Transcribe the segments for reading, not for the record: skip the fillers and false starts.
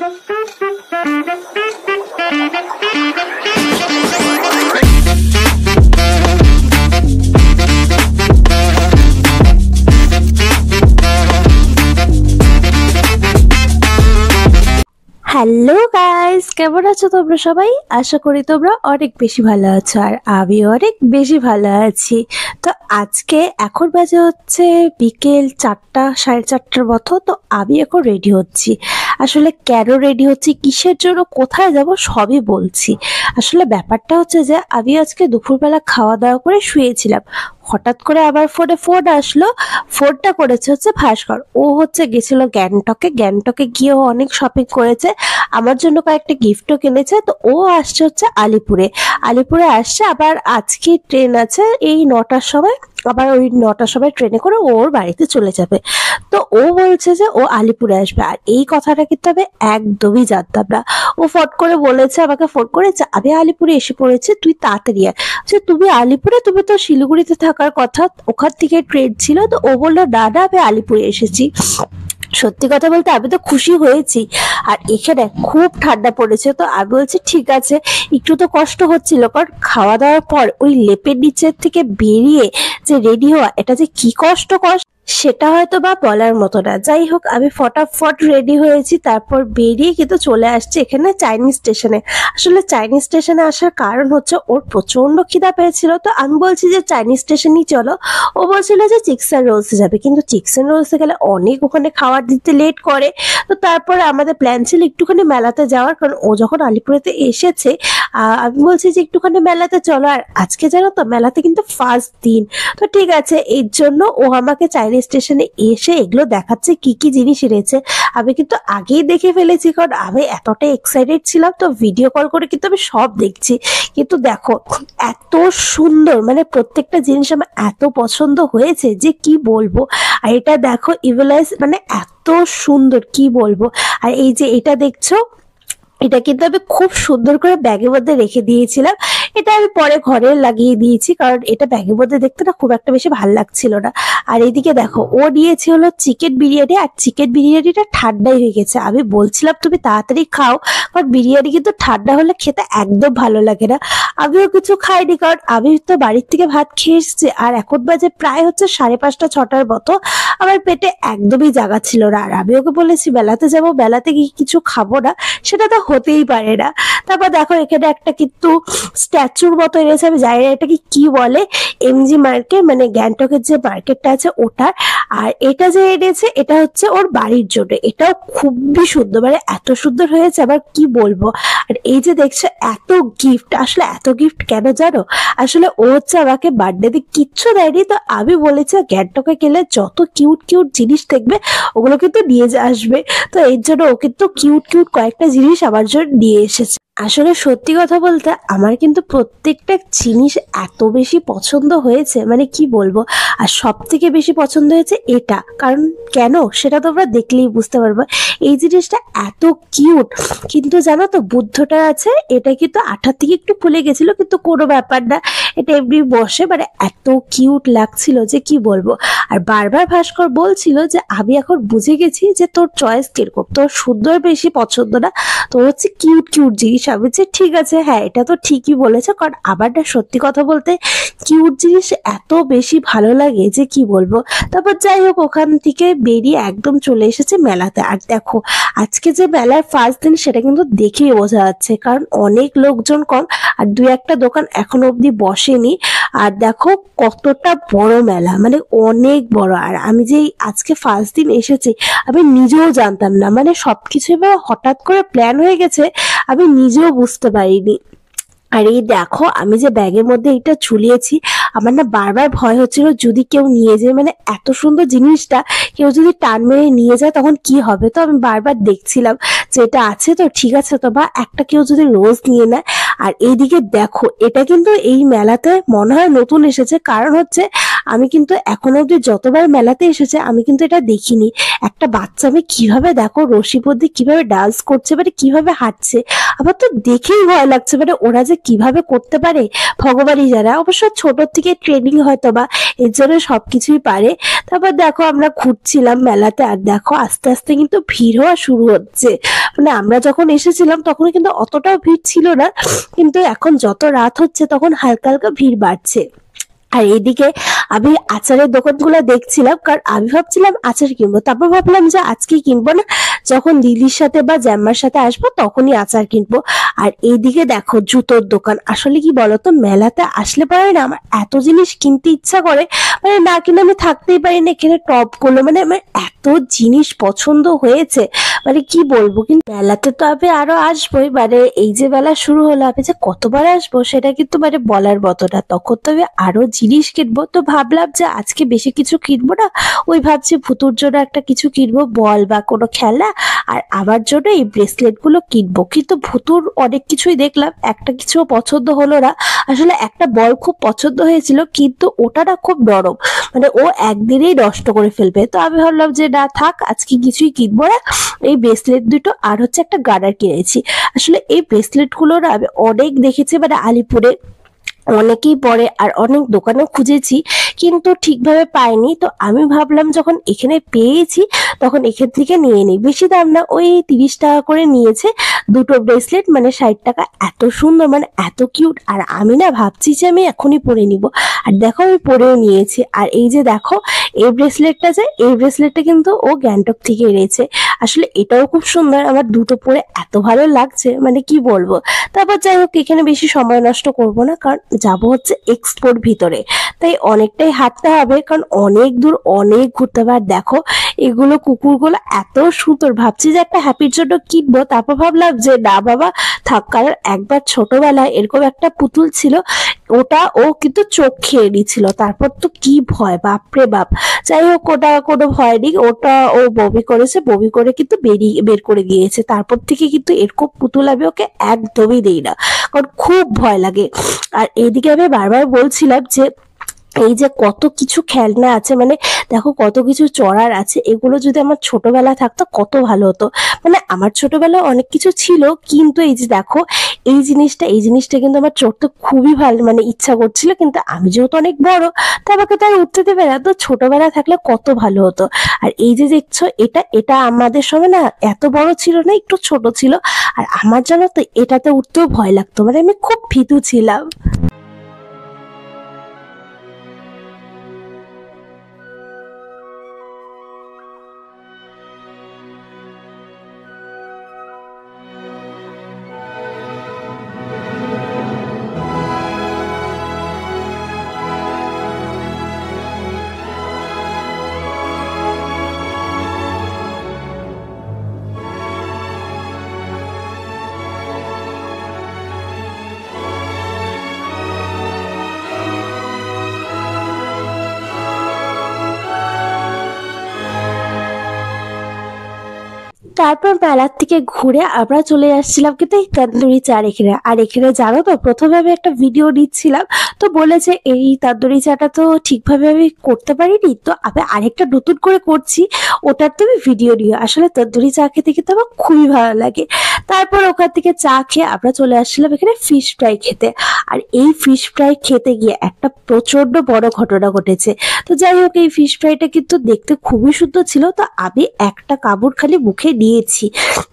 Hello guys, কেমন আছো তোমরা সবাই? আশা করি তোমরা অনেক বেশি ভালো আছো, আর আমি অনেক বেশি ভালো আছি। তো আজকে এখন বাজে হচ্ছে বিকেল 4টা, 4:30টার মতো। তো আমি এখন রেডি হচ্ছি। আসলে কেন রেডি হচ্ছি, কিসের জন্য, কোথায় যাব, সবই বলছি। আসলে ব্যাপারটা হচ্ছে যে আমি আজকে দুপুরবেলা খাওয়া দাওয়া করে শুয়েছিলাম। হঠাৎ করে আবার ফোন আসলো। ফোনটা করেছে হচ্ছে ভাস্কর। ও হচ্ছে গেছিল গ্যাংটকে গিয়ে ও অনেক শপিং করেছে, আমার জন্য কয়েকটা গিফটও কিনেছে। তো ও আসছে হচ্ছে আলিপুরে আসছে। আবার আজকে ট্রেন আছে এই 9টার সময়, আবার ওই 9টার সময় ট্রেনে করে ওর বাড়িতে চলে যাবে। তো ও বলছে যে ও আলিপুরে আসবে, আর এই কথাটা কিন্তু আমি একদমই জানতাম না। ও ফট করে বলেছে, আমাকে ফোন করেছে, আমি আলিপুরে এসে পড়েছি, তুই তাড়াতাড়ি আয়। যে তুমি আলিপুরে, তুমি তো শিলিগুড়িতে থাকার কথা, ওখান থেকে ট্রেন ছিল। তো ও বললো না না, আমি আলিপুরে এসেছি। সত্যি কথা বলতে আমি তো খুশি হয়েছি। আর এখানে খুব ঠান্ডা পড়েছে। তো আমি বলছি ঠিক আছে, একটু তো কষ্ট হচ্ছিল, কারণ খাওয়া দাওয়ার পর ওই লেপের নিচের থেকে বেরিয়ে যে রেডি হওয়া, এটা যে কি কষ্ট সেটা হয়তো বা বলার মতো না। যাই হোক, আমি ফটাফট রেডি হয়েছি, তারপর বেরিয়ে কিন্তু চলে আসছি এখানে চাইনিজ স্টেশনে। আসলে চাইনিজ স্টেশনে আসার কারণ হচ্ছে ওর প্রচন্ড খিদা পেয়েছিল। তো আমি বলছি যে চাইনিজ স্টেশনই চলো। ও বলছিল যে চিকেন এন্ড রোলসে যাবে, কিন্তু চিকেন এন্ড রোলসে গেলে অনেক ওখানে খাবার দিতে লেট করে। তো তারপরে আমাদের প্ল্যান ছিল একটুখানি মেলাতে যাওয়ার, কারণ ও যখন আলিপুরেতে এসেছে আমি বলছি যে একটুখানি মেলাতে চলো। আর আজকে জানো তো মেলাতে কিন্তু ফার্স্ট দিন। তো ঠিক আছে, এর জন্য ও আমাকে চাইনিজ স্টেশনে এসে এগুলো দেখাচ্ছে কি কি জিনিস এনেছে। আমি কিন্তু আগেই দেখে ফেলেছি, কারণ আমি এতটা এক্সাইটেড ছিলাম। তো ভিডিও কল করে কিন্তু আমি সব দেখছি। কিন্তু দেখো এত সুন্দর, মানে প্রত্যেকটা জিনিস আমার এত পছন্দ হয়েছে যে কি বলবো। আর এটা দেখো ইভেলাইজ, মানে এত সুন্দর কি বলবো। আর এই যে এটা দেখছো, এটা কিন্তু আমি খুব সুন্দর করে ব্যাগের মধ্যে রেখে দিয়েছিলাম। এটা আমি পরে ঘরে লাগিয়ে দিয়েছি, কারণ এটা ব্যাগের মধ্যে দেখতে না খুব একটা বেশি ভালো লাগছিল না। আর এইদিকে দেখো ও নিয়েছে হলো চিকেন বিরিয়ানি, আর চিকেন বিরিয়ানিটা ঠান্ডাই হয়ে গেছে। আমি বলছিলাম তুমি তাড়াতাড়ি খাও, কারণ বিরিয়ানি কিন্তু ঠান্ডা হলে খেতে একদম ভালো লাগে না। আমিও কিছু খাইনি, কারণ আমি তো বাড়ির থেকে ভাত খেয়ে এসেছি। আর এখন বাজে প্রায় হচ্ছে 5:30, 6টার মতো। আমার পেটে একদমই জায়গা ছিল না। আর আমি ওকে বলেছি মেলাতে যাবো, মেলাতে গিয়ে কিছু খাবো না, সেটা তো হতেই পারে না। তারপর দেখো এখানে একটা কিন্তু স্ট্যাচুর মতো এনেছে, আমি জানি না এটাকে কি বলে, এমজি মার্কেট, মানে গ্যাংটকের যে মার্কেটটা আছে ওটার। আর এটা যে এনেছে এটা হচ্ছে ওর বাড়ির জন্য। এটাও খুবই সুন্দর, মানে এত সুন্দর হয়েছে আবার কি বলবো। আর এই যে দেখছো এত গিফট, আসলে এত গিফট কেন জানো? আসলে ও হচ্ছে আমাকে বার্থডেতে কিচ্ছু দেয়নি। তো আমি বলেছি গ্যাংটকে গেলে যত কিউট কিউট জিনিস দেখবে ওগুলো কিন্তু নিয়ে আসবে। তো এর জন্য ও কিন্তু কিউট কিউট কয়েকটা জিনিস আমার জন্য নিয়ে এসেছে। আসলে সত্যি কথা বলতে আমার কিন্তু প্রত্যেকটা জিনিস এত বেশি পছন্দ হয়েছে, মানে কি বলবো। আর সব থেকে বেশি পছন্দ হয়েছে এটা, কারণ কেন সেটা তোমরা দেখলেই বুঝতে পারবে। এই জিনিসটা এত কিউট, কিন্তু জানো তো বুদ্ধটা আছে, এটা কিন্তু আঠার থেকে একটু ফুলে গেছিল, কিন্তু কোনো ব্যাপার না, এটা এমনি বসে, মানে এত কিউট লাগছিল যে কি বলবো। আর বারবার ভাস্কর বলছিল যে আমি এখন বুঝে গেছি যে তোর চয়েস কিরকম, তোর সুন্দর বেশি পছন্দ না, তোর হচ্ছে কিউট কিউট জিনিস। আমি বলছি ঠিক আছে, হ্যাঁ এটা তো ঠিকই বলেছো, কারণ আমার না সত্যি কথা বলতে কিউট জিনিস এত বেশি ভালো লাগে যে কি বলবো। তারপর যাই হোক ওখান থেকে বেরিয়ে একদম চলে এসেছে মেলাতে। আর দেখো আজকে যে মেলার ফার্স্ট দিন সেটা কিন্তু দেখেই বোঝা যাচ্ছে, কারণ অনেক লোকজন কম, আর 2-1টা দোকান এখনো অব্দি বসেনি। আর দেখো কতটা বড় মেলা, মানে অনেক বড়। আর আমি যে আজকে ফার্স্ট দিন এসেছি আমি নিজেও জানতাম না, মানে সবকিছু এবার হঠাৎ করে প্ল্যান হয়ে গেছে, আমি নিজেও বুঝতে পারিনি। আর এই দেখো আমি যে ব্যাগের মধ্যে এটা ঝুলিয়েছি, আমার না বারবার ভয় হচ্ছিল যদি কেউ নিয়ে যায়, মানে এত সুন্দর জিনিসটা কেউ যদি টান মেরে নিয়ে যায় তখন কি হবে। তো আমি বারবার দেখছিলাম যে এটা আছে তো ঠিক আছে, তো বা একটা কেউ যদি রোজ নিয়ে নেয়। আর এইদিকে দেখো এটা কিন্তু এই মেলাতে মনে হয় নতুন এসেছে, কারণ হচ্ছে আমি কিন্তু এখনো অব্দি যতবার মেলাতে এসেছে আমি কিন্তু এটা দেখিনি। একটা বাচ্চা মেয়ে কিভাবে দেখো রশি পদ্ধতি কিভাবে ডান্স করছে, মানে কিভাবে হাঁটছে, আমার তো দেখেই ভয় লাগছে, মানে ওরা যে কিভাবে করতে পারে ভগবানই জানে। অবশ্য ছোট থেকে ট্রেনিং হয়তো বা এর জন্য সবকিছুই পারে। তারপর দেখো আমরা ঘুরছিলাম মেলাতে, আর দেখো আস্তে আস্তে কিন্তু ভিড় হওয়া শুরু হচ্ছে। মানে আমরা যখন এসেছিলাম তখন কিন্তু অতটাও ভিড় ছিল না, কিন্তু এখন যত রাত হচ্ছে তখন হালকা হালকা ভিড় বাড়ছে। আর এইদিকে আমি আচারের দোকানগুলো দেখছিলাম, কারণ আমি ভাবছিলাম আচার কিনবো, তারপর ভাবলাম যে আজকে কিনবো না, যখন দিদির সাথে বা জ্যাম্মার সাথে আসবো তখনই আচার কিনবো। আর এইদিকে দেখো জুতোর দোকান। আসলে কি বলতো, মেলাতে আসলে পরে না আমার এত জিনিস কিনতে ইচ্ছা করে, মানে না কিনে আমি থাকতেই পারি না। এখানে টপ গুলো মানে আমার এত জিনিস পছন্দ হয়েছে, মানে কি বলবো। কিন্তু মেলাতে তো আমি আরো আসবোই, মানে এই যে মেলা শুরু হলো আমি যে কতবার আসবো সেটা কিন্তু মানে বলার মতো না। তখন তো আমি আরো জিনিস কিনবো, তো ভাবলাম যে আজকে বেশি কিছু কিনবো না, ওই ভাবছি ভুতুর জন্য একটা কিছু কিনবো, বল বা কোনো খেলা, আর আমার জন্য এই ব্রেসলেট গুলো কিনবো। কিন্তু ভুতুর অনেক কিছুই দেখলাম, একটা কিছু পছন্দ হলো না। আসলে একটা বল খুব পছন্দ হয়েছিল, কিন্তু ওটা না খুব নরম, মানে ও একদিনেই নষ্ট করে ফেলবে। তো আমি ভাবলাম যে না থাক, আজকে কিছুই কিনবো না। এই ব্রেসলেট দুটো আর হচ্ছে একটা গার্ডার কিনেছি। আসলে এই ব্রেসলেট গুলো না আমি অনেক দেখেছি, মানে আলিপুরে অনেকেই পরে, আর অনেক দোকানেও খুঁজেছি কিন্তু ঠিকভাবে পাইনি। তো আমি ভাবলাম যখন এখানে পেয়েছি তখন এখান থেকে নিয়ে নিই। বেশি দাম না, ওই 30 টাকা করে নিয়েছে দুটো ব্রেসলেট, মানে 60 টাকা। এত সুন্দর, মানে এত কিউট। আর আমি না ভাবছি যে আমি এখনই পরে নিব। আর দেখো আমি পরেও নিয়েছি। আর এই যে দেখো এই ব্রেসলেটটা, যে এই ব্রেসলেটটা কিন্তু ও গ্যাংটক থেকে এনেছে। আসলে এটাও খুব সুন্দর, আমার দুটো পরে এত ভালো লাগছে, মানে কি বলবো। তারপর যাই হোক, এখানে বেশি সময় নষ্ট করব না, কারণ যাব হচ্ছে এক্সপোর ভিতরে, তাই অনেকটাই হাঁটতে হবে, কারণ অনেক দূর, অনেক ঘুরতে হবে। আর দেখো এগুলো কুকুরগুলো এত সুন্দর, ভাবছি যে একটা হ্যাপির জন্য কিনবো, তারপর ভাবলাম যে না বাবা থাক, কারণ একবার ছোটবেলায় এরকম একটা পুতুল ছিল, ওটা ও কিন্তু চোখ খেয়ে নিয়েছিল, তারপর তো কি ভয়, বাপরে বাপ। যাই হোক ওটা কোনো ভয় নেই, ওটা ও বমি করেছে, বমি করে কিন্তু বের করে দিয়েছে। তারপর থেকে কিন্তু এরকম পুতুল আমি ওকে একদমই দেই না, কারণ খুব ভয় লাগে। আর এইদিকে আমি বারবার বলছিলাম যে এই যে কত কিছু খেলনা আছে, মানে দেখো কত কিছু চড়ার আছে, এগুলো যদি আমার ছোটবেলা থাকতো কত ভালো হতো। মানে আমার ছোটবেলায় অনেক কিছু ছিল, কিন্তু এই যে দেখো এই জিনিসটা কিন্তু আমার চড়তে খুবই ভালো, মানে ইচ্ছা করছিল, কিন্তু আমি যেহেতু অনেক বড় তো আমাকে তো আর উঠতে দেবে না। তো ছোটবেলা থাকলে কত ভালো হতো। আর এই যে দেখছো এটা এটা আমাদের সময় না এত বড় ছিল না, একটু ছোট ছিল। আর আমার জানো তো এটাতে উঠতেও ভয় লাগতো, মানে আমি খুব ভীতু ছিলাম। তারপর মেলার থেকে ঘুরে আমরা চলে আসছিলাম কিন্তু এই তন্দুরি চার এখানে। আর এখানে জানো তো প্রথমে আমি একটা ভিডিও নিচ্ছিলাম, তো বলেছে এই তন্দুরি চাটা তো ঠিকভাবে আমি করতে পারিনি, তো আমি আরেকটা নতুন করে করছি, ওটার তুমি ভিডিও নিও। আসলে তন্দুরি চা খেতে কিন্তু আমার খুবই ভালো লাগে। তারপর ওখান থেকে চা খেয়ে আমরা চলে আসছিলাম এখানে ফিশ ফ্রাই খেতে। আর এই ফিশ ফ্রাই খেতে গিয়ে একটা প্রচন্ড বড় ঘটনা ঘটেছে। তো যাই হোক এই ফিশ ফ্রাইটা কিন্তু দেখতে খুবই সুন্দর ছিল, তো আমি একটা কামড় খালি মুখে নিয়েছি।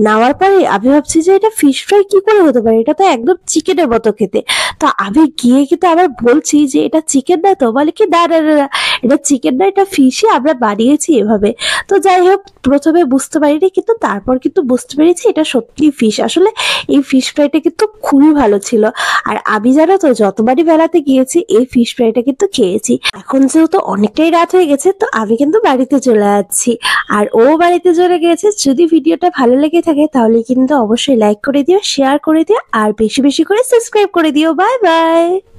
নেওয়ার পরে আমি ভাবছি যে এটা ফিশ ফ্রাই কি করে হতে পারে, এটা তো একদম চিকেনের মতো খেতে। তো আমি গিয়ে কিন্তু আবার বলছি যে এটা চিকেন না, তো বলে কি না না না না, এটা চিকেন না, এটা ফিশই আমরা বানিয়েছি এভাবে। তো যাই হোক প্রথমে বুঝতে পারিনি, কিন্তু তারপর কিন্তু বুঝতে পেরেছি এটা সত্যি ফিশ। আসলে এই ফিশ ফ্রাইটা কিন্তু খুবই ভালো ছিল। আর আমি জানো তো যতবারই বেড়াতে গিয়েছি এই ফিশ ফ্রাইটা কিন্তু খেয়েছি। এখন যেহেতু অনেকটাই রাত হয়ে গেছে তো আমি কিন্তু বাড়িতে চলে যাচ্ছি, আর ও বাড়িতে চলে গেছে। যদি ভিডিওটা ভালো লেগে থাকে তাহলে কিন্তু অবশ্যই লাইক করে দিও, শেয়ার করে দিও, আর বেশি বেশি করে সাবস্ক্রাইব করে দিও। Bye bye.